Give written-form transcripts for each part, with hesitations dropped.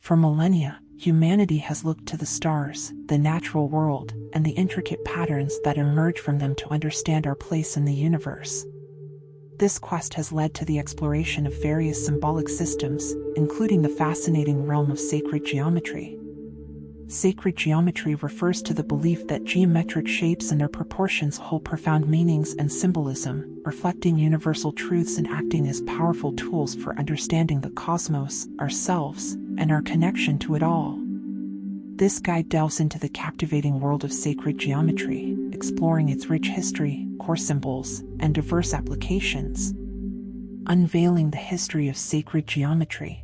For millennia, humanity has looked to the stars, the natural world, and the intricate patterns that emerge from them to understand our place in the universe. This quest has led to the exploration of various symbolic systems, including the fascinating realm of sacred geometry. Sacred geometry refers to the belief that geometric shapes and their proportions hold profound meanings and symbolism, reflecting universal truths and acting as powerful tools for understanding the cosmos, ourselves, and our connection to it all. This guide delves into the captivating world of sacred geometry, exploring its rich history, core symbols, and diverse applications. Unveiling the history of sacred geometry.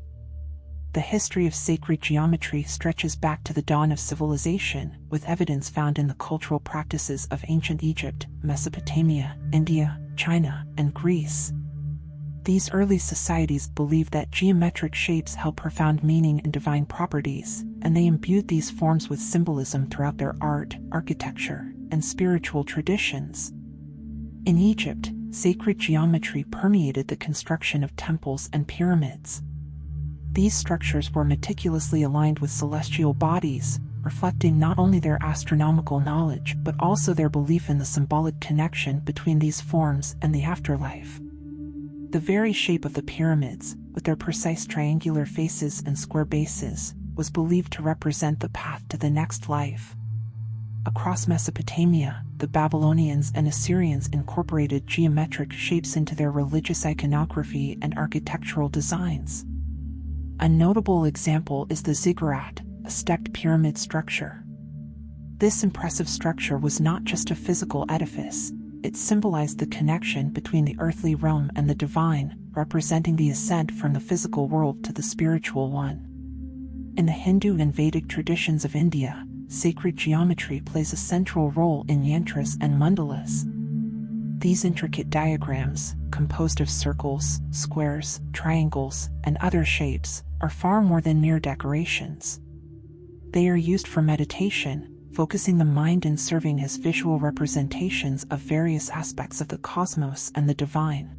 The history of sacred geometry stretches back to the dawn of civilization, with evidence found in the cultural practices of ancient Egypt, Mesopotamia, India, China, and Greece. These early societies believed that geometric shapes held profound meaning and divine properties, and they imbued these forms with symbolism throughout their art, architecture, and spiritual traditions. In Egypt, sacred geometry permeated the construction of temples and pyramids. These structures were meticulously aligned with celestial bodies, reflecting not only their astronomical knowledge but also their belief in the symbolic connection between these forms and the afterlife. The very shape of the pyramids, with their precise triangular faces and square bases, was believed to represent the path to the next life. Across Mesopotamia, the Babylonians and Assyrians incorporated geometric shapes into their religious iconography and architectural designs. A notable example is the ziggurat, a stepped pyramid structure. This impressive structure was not just a physical edifice, it symbolized the connection between the earthly realm and the divine, representing the ascent from the physical world to the spiritual one. In the Hindu and Vedic traditions of India, sacred geometry plays a central role in yantras and mandalas. These intricate diagrams, composed of circles, squares, triangles, and other shapes, are far more than mere decorations. They are used for meditation, focusing the mind and serving as visual representations of various aspects of the cosmos and the divine.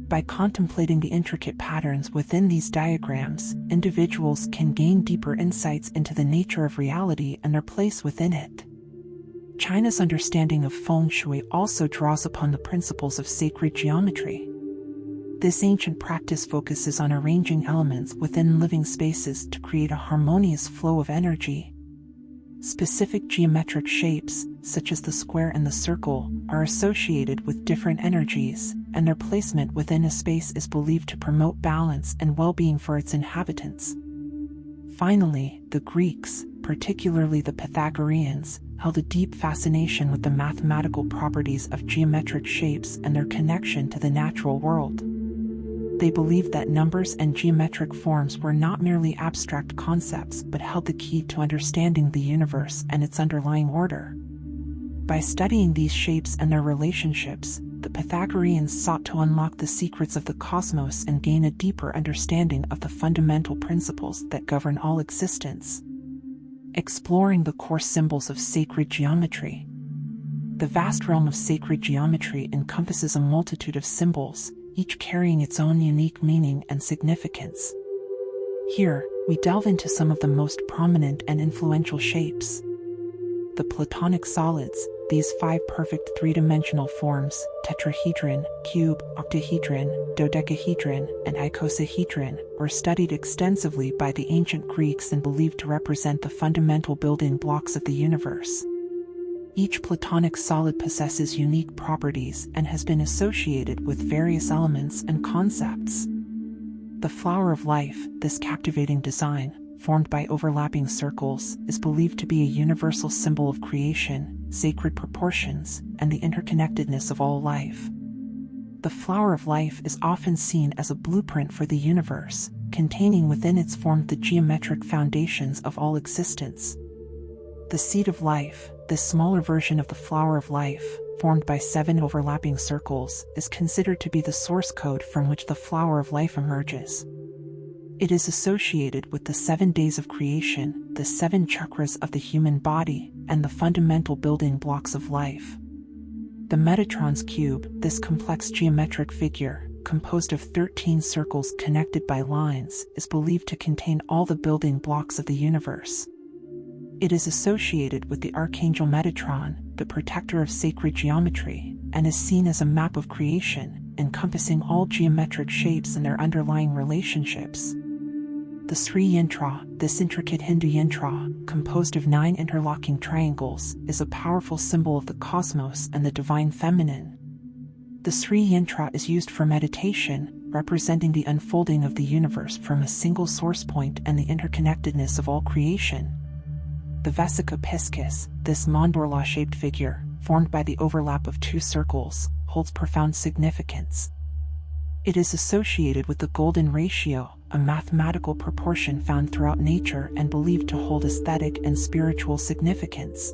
By contemplating the intricate patterns within these diagrams, individuals can gain deeper insights into the nature of reality and their place within it. China's understanding of feng shui also draws upon the principles of sacred geometry. This ancient practice focuses on arranging elements within living spaces to create a harmonious flow of energy. Specific geometric shapes, such as the square and the circle, are associated with different energies, and their placement within a space is believed to promote balance and well-being for its inhabitants. Finally, the Greeks, particularly the Pythagoreans, held a deep fascination with the mathematical properties of geometric shapes and their connection to the natural world. They believed that numbers and geometric forms were not merely abstract concepts but held the key to understanding the universe and its underlying order. By studying these shapes and their relationships, the Pythagoreans sought to unlock the secrets of the cosmos and gain a deeper understanding of the fundamental principles that govern all existence. Exploring the core symbols of sacred geometry. The vast realm of sacred geometry encompasses a multitude of symbols, each carrying its own unique meaning and significance. Here, we delve into some of the most prominent and influential shapes. The Platonic solids, these five perfect three-dimensional forms, tetrahedron, cube, octahedron, dodecahedron, and icosahedron, were studied extensively by the ancient Greeks and believed to represent the fundamental building blocks of the universe. Each Platonic solid possesses unique properties and has been associated with various elements and concepts. The flower of life, this captivating design, formed by overlapping circles, is believed to be a universal symbol of creation, sacred proportions, and the interconnectedness of all life. The flower of life is often seen as a blueprint for the universe, containing within its form the geometric foundations of all existence. The seed of life, this smaller version of the flower of life, formed by 7 overlapping circles, is considered to be the source code from which the flower of life emerges. It is associated with the 7 days of creation, the 7 chakras of the human body, and the fundamental building blocks of life. The Metatron's cube, this complex geometric figure, composed of 13 circles connected by lines, is believed to contain all the building blocks of the universe. It is associated with the archangel Metatron, the protector of sacred geometry, and is seen as a map of creation, encompassing all geometric shapes and their underlying relationships. The Sri Yantra, this intricate Hindu yantra, composed of 9 interlocking triangles, is a powerful symbol of the cosmos and the divine feminine. The Sri Yantra is used for meditation, representing the unfolding of the universe from a single source point and the interconnectedness of all creation. The Vesica Piscis, this mandorla-shaped figure, formed by the overlap of 2 circles, holds profound significance. It is associated with the golden ratio, a mathematical proportion found throughout nature and believed to hold aesthetic and spiritual significance.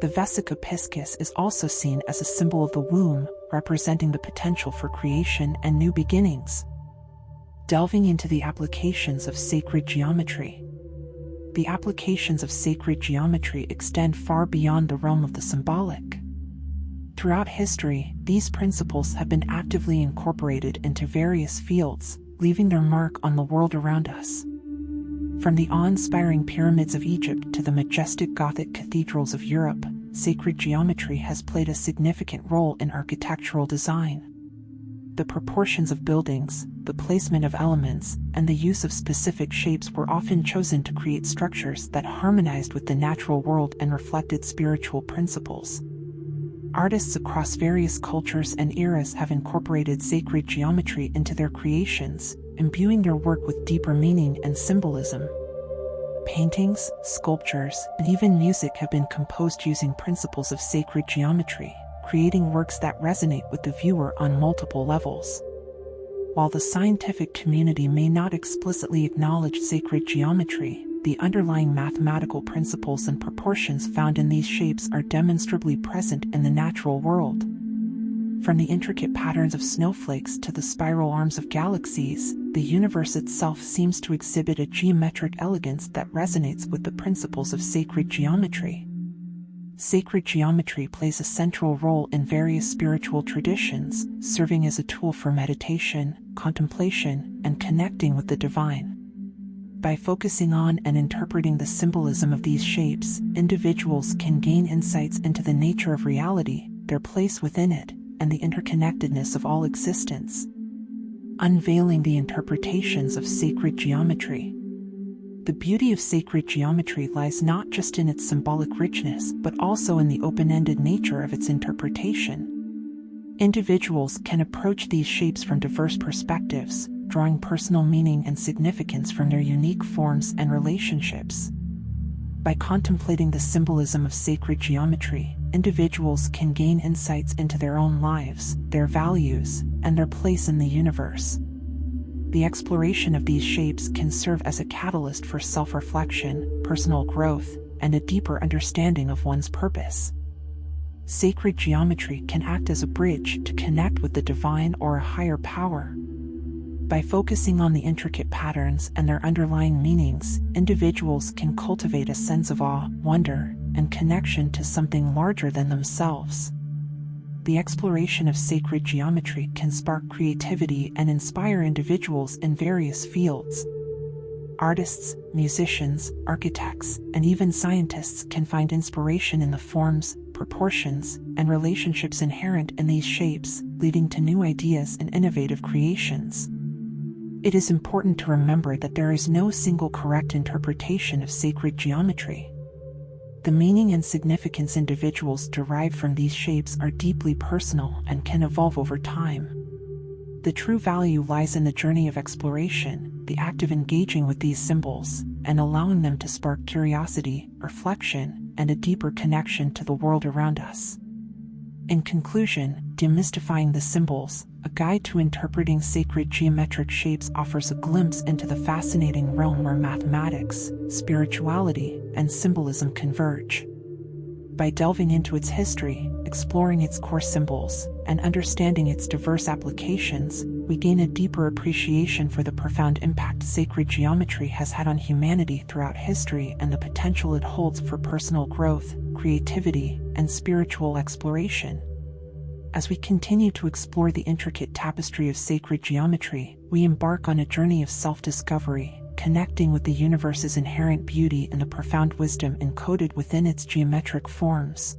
The Vesica Piscis is also seen as a symbol of the womb, representing the potential for creation and new beginnings. Delving into the applications of sacred geometry. The applications of sacred geometry extend far beyond the realm of the symbolic. Throughout history, these principles have been actively incorporated into various fields, leaving their mark on the world around us. From the awe-inspiring pyramids of Egypt to the majestic Gothic cathedrals of Europe, sacred geometry has played a significant role in architectural design. The proportions of buildings, the placement of elements, and the use of specific shapes were often chosen to create structures that harmonized with the natural world and reflected spiritual principles. Artists across various cultures and eras have incorporated sacred geometry into their creations, imbuing their work with deeper meaning and symbolism. Paintings, sculptures, and even music have been composed using principles of sacred geometry, creating works that resonate with the viewer on multiple levels. While the scientific community may not explicitly acknowledge sacred geometry, the underlying mathematical principles and proportions found in these shapes are demonstrably present in the natural world. From the intricate patterns of snowflakes to the spiral arms of galaxies, the universe itself seems to exhibit a geometric elegance that resonates with the principles of sacred geometry. Sacred geometry plays a central role in various spiritual traditions, serving as a tool for meditation, contemplation, and connecting with the divine. By focusing on and interpreting the symbolism of these shapes, individuals can gain insights into the nature of reality, their place within it, and the interconnectedness of all existence. Unveiling the interpretations of sacred geometry. The beauty of sacred geometry lies not just in its symbolic richness, but also in the open-ended nature of its interpretation. Individuals can approach these shapes from diverse perspectives, drawing personal meaning and significance from their unique forms and relationships. By contemplating the symbolism of sacred geometry, individuals can gain insights into their own lives, their values, and their place in the universe. The exploration of these shapes can serve as a catalyst for self-reflection, personal growth, and a deeper understanding of one's purpose. Sacred geometry can act as a bridge to connect with the divine or a higher power. By focusing on the intricate patterns and their underlying meanings, individuals can cultivate a sense of awe, wonder, and connection to something larger than themselves. The exploration of sacred geometry can spark creativity and inspire individuals in various fields. Artists, musicians, architects, and even scientists can find inspiration in the forms, proportions, and relationships inherent in these shapes, leading to new ideas and innovative creations. It is important to remember that there is no single correct interpretation of sacred geometry. The meaning and significance individuals derive from these shapes are deeply personal and can evolve over time. The true value lies in the journey of exploration, the act of engaging with these symbols, and allowing them to spark curiosity, reflection, and a deeper connection to the world around us. In conclusion, Demystifying the Symbols, a guide to interpreting sacred geometric shapes, offers a glimpse into the fascinating realm where mathematics, spirituality, and symbolism converge. By delving into its history, exploring its core symbols, and understanding its diverse applications, we gain a deeper appreciation for the profound impact sacred geometry has had on humanity throughout history and the potential it holds for personal growth, creativity, and spiritual exploration. As we continue to explore the intricate tapestry of sacred geometry, we embark on a journey of self-discovery, connecting with the universe's inherent beauty and the profound wisdom encoded within its geometric forms.